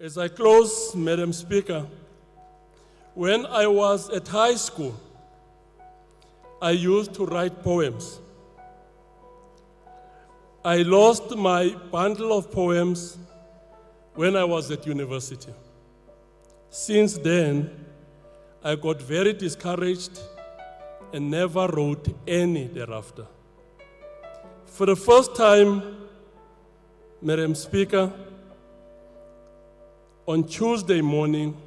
As I close, Madam Speaker, when I was at high school, I used to write poems. I lost my bundle of poems when I was at university. Since then, I got very discouraged and never wrote any thereafter. For the first time, Madam Speaker, on Tuesday morning,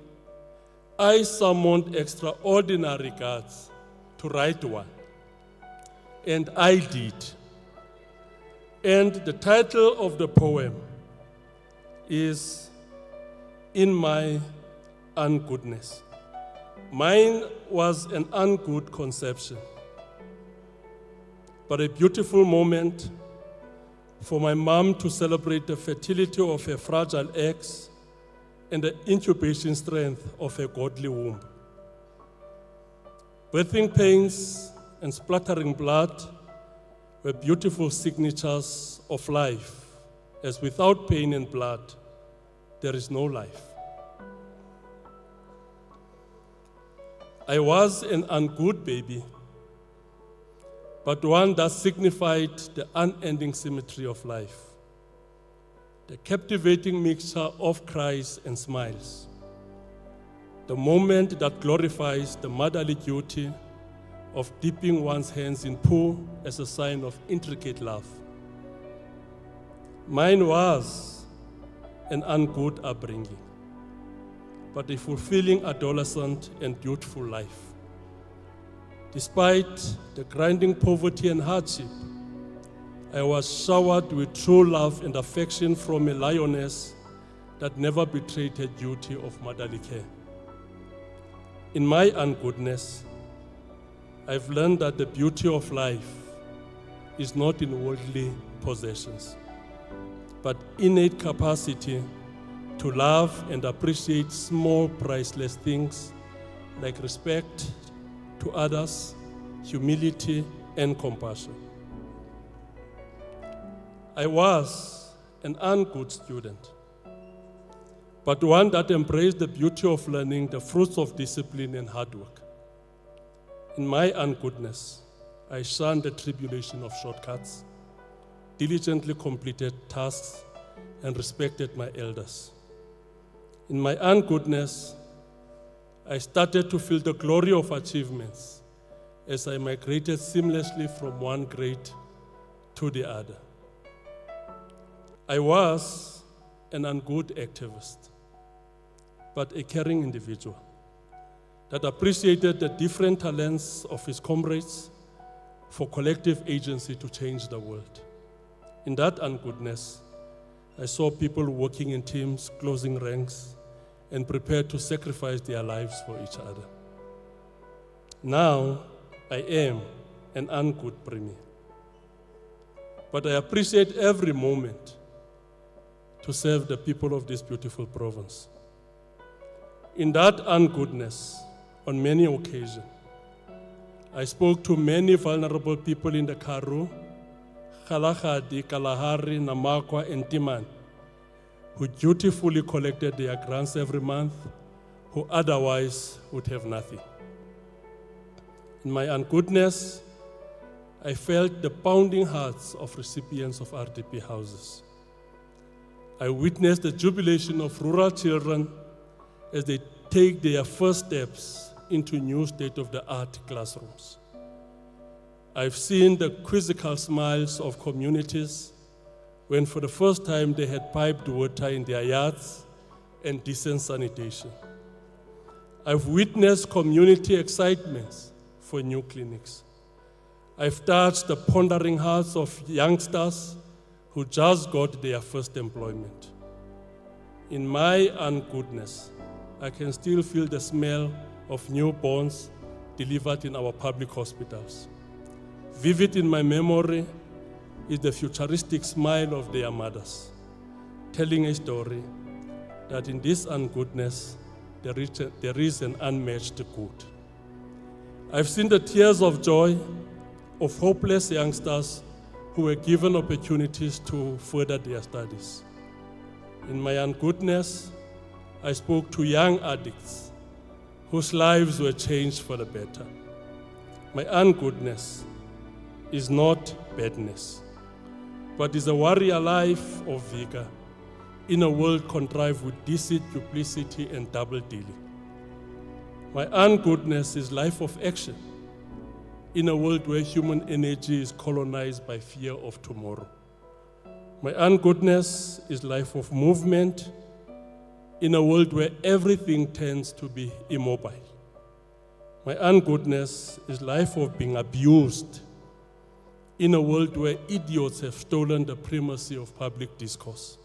I summoned extraordinary guts to write one, and I did. And the title of the poem is In My Ungoodness. Mine was an ungood conception, but a beautiful moment for my mom to celebrate the fertility of her fragile eggs and the incubation strength of a godly womb. Birthing pains and splattering blood were beautiful signatures of life, as without pain and blood, there is no life. I was an ungood baby, but one that signified the unending symmetry of life, the captivating mixture of cries and smiles, the moment that glorifies the motherly duty of dipping one's hands in poo as a sign of intricate love. Mine was an ungood upbringing, but a fulfilling adolescent and beautiful life. Despite the grinding poverty and hardship, I was showered with true love and affection from a lioness that never betrayed her duty of motherly care. In my ungoodness, I've learned that the beauty of life is not in worldly possessions, but innate capacity to love and appreciate small, priceless things like respect to others, humility, and compassion. I was an ungood student, but one that embraced the beauty of learning the fruits of discipline and hard work. In my ungoodness, I shunned the tribulation of shortcuts, diligently completed tasks, and respected my elders. In my ungoodness, I started to feel the glory of achievements as I migrated seamlessly from one grade to the other. I was an ungood activist, but a caring individual that appreciated the different talents of his comrades for collective agency to change the world. In that ungoodness, I saw people working in teams, closing ranks, and prepared to sacrifice their lives for each other. Now, I am an ungood premier, but I appreciate every moment to serve the people of this beautiful province. In that ungoodness, on many occasions, I spoke to many vulnerable people in the Karoo, Kgalagadi, Kalahari, Namakwa, and Timan, who dutifully collected their grants every month, who otherwise would have nothing. In my ungoodness, I felt the pounding hearts of recipients of RDP houses. I witnessed the jubilation of rural children as they take their first steps into new state-of-the-art classrooms. I've seen the quizzical smiles of communities when for the first time they had piped water in their yards and decent sanitation. I've witnessed community excitements for new clinics. I've touched the pondering hearts of youngsters who just got their first employment. In my ungoodness, I can still feel the smell of newborns delivered in our public hospitals. Vivid in my memory is the futuristic smile of their mothers, telling a story that in this ungoodness, there is an unmatched good. I've seen the tears of joy of hopeless youngsters who were given opportunities to further their studies. In my ungoodness, I spoke to young addicts whose lives were changed for the better. My ungoodness is not badness, but is a warrior life of vigor in a world contrived with deceit, duplicity, and double dealing. My ungoodness is life of action in a world where human energy is colonized by fear of tomorrow. My ungoodness is life of movement in a world where everything tends to be immobile. My ungoodness is life of being abused in a world where idiots have stolen the primacy of public discourse.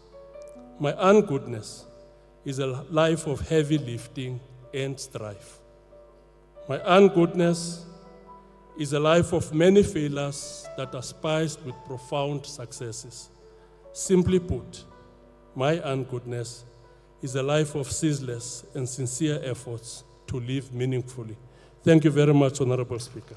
My ungoodness is a life of heavy lifting and strife. My ungoodness is a life of many failures that are spiced with profound successes. Simply put, my ungoodness is a life of ceaseless and sincere efforts to live meaningfully. Thank you very much, Honorable Speaker.